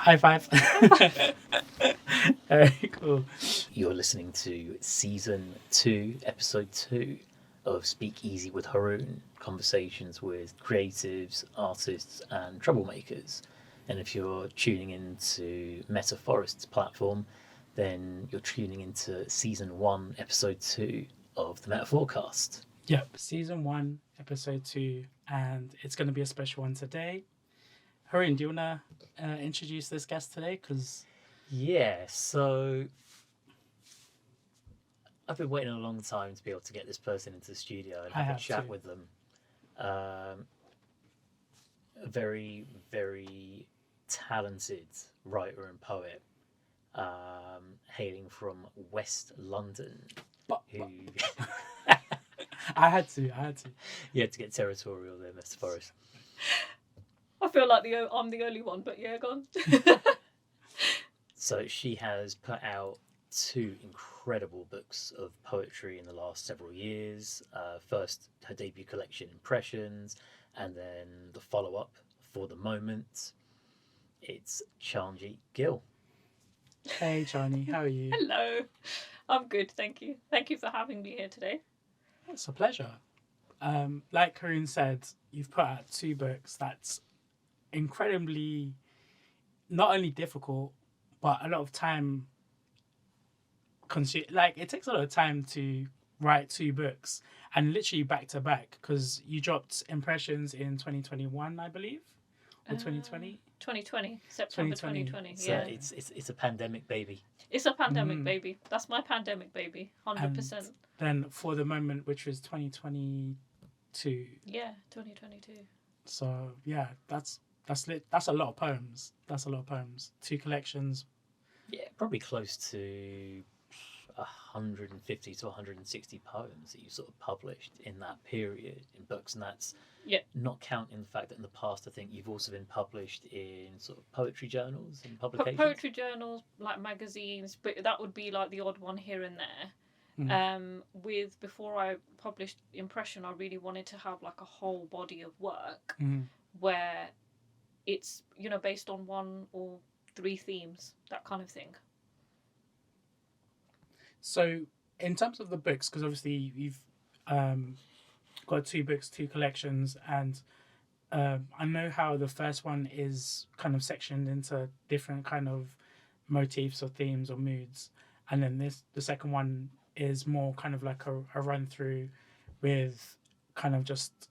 High five. Very cool. You're listening to Season 2, Episode 2 of Speak Easy with Haroon, conversations with creatives, artists, and troublemakers. And if you're tuning into Meta Forest's platform, then you're tuning into Season 1, Episode 2 of the Meta Forecast. Yep, Season 1, Episode 2, and it's going to be a special one today. Haroon, do you want to introduce this guest today? Because Yeah, so I've been waiting a long time to be able to get this person into the studio and have a chat with them. A very, very talented writer and poet, hailing from West London. I had to. You had to get territorial there, Mr. Forrest. I feel like I'm the only one, but yeah, go on. So she has put out 2 incredible books of poetry in the last several years. First, her debut collection, Impressions, and then the follow-up, For the Moment. It's Chanji Gill. Hey, Johnny, how are you? Hello. I'm good, thank you. Thank you for having me here today. It's a pleasure. Like Haroon said, you've put out 2 books that's incredibly not only difficult, but a lot of time it takes a lot of time to write 2 books and literally back to back, because you dropped Impressions in 2021, I believe, or 2020. 2020, September 2020. So Yeah, it's a pandemic baby. it's a pandemic baby. That's my pandemic baby, 100%. And then For the Moment, which was 2022. Yeah, 2022. So yeah, that's a lot of poems. 2 collections. Yeah, probably close to 150 to 160 poems that you sort of published in that period in books, and that's not counting the fact that in the past I think you've also been published in sort of poetry journals and publications. Poetry journals, like magazines, but that would be like the odd one here and there. Before I published Impression, I really wanted to have like a whole body of work where it's, based on 1 or 3 themes, that kind of thing. So in terms of the books, because obviously you've got 2 books, 2 collections, and I know how the first one is kind of sectioned into different kind of motifs or themes or moods, and then the second one is more kind of like a run through with kind of just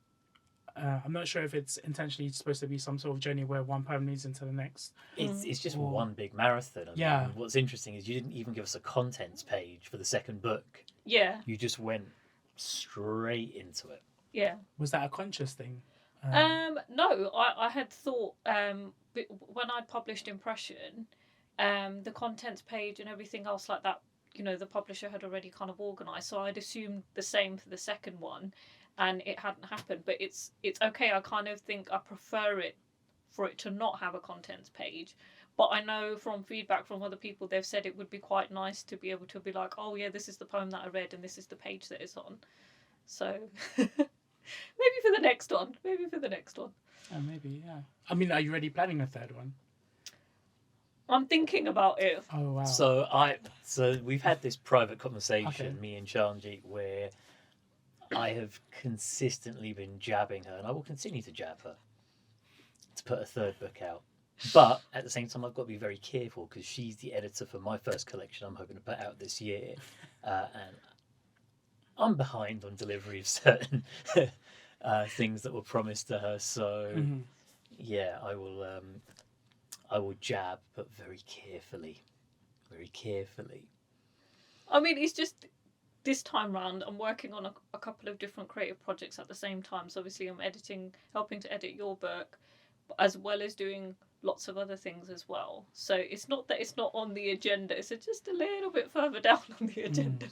I'm not sure if it's intentionally supposed to be some sort of journey where one poem leads into the next. It's just one big marathon. Yeah. And what's interesting is you didn't even give us a contents page for the second book. Yeah. You just went straight into it. Yeah. Was that a conscious thing? No, I had thought when I'd published Impression, the contents page and everything else like that, the publisher had already kind of organised, so I'd assumed the same for the second one, and it hadn't happened. But it's okay. I kind of think I prefer it for it to not have a contents page. But I know from feedback from other people, they've said it would be quite nice to be able to be like, oh yeah, this is the poem that I read and this is the page that it's on. So maybe for the next one. Oh, maybe, yeah. I mean, are you already planning a third one? I'm thinking about it. Oh, wow. So we've had this private conversation, me and Chanji, where I have consistently been jabbing her, and I will continue to jab her to put a 3rd book out. But at the same time, I've got to be very careful because she's the editor for my first collection I'm hoping to put out this year. And I'm behind on delivery of certain things that were promised to her. So, yeah, I will jab, but very carefully. I mean, it's just this time round, I'm working on a couple of different creative projects at the same time. So obviously I'm helping to edit your book, as well as doing lots of other things as well. So it's not that it's not on the agenda, it's just a little bit further down on the agenda.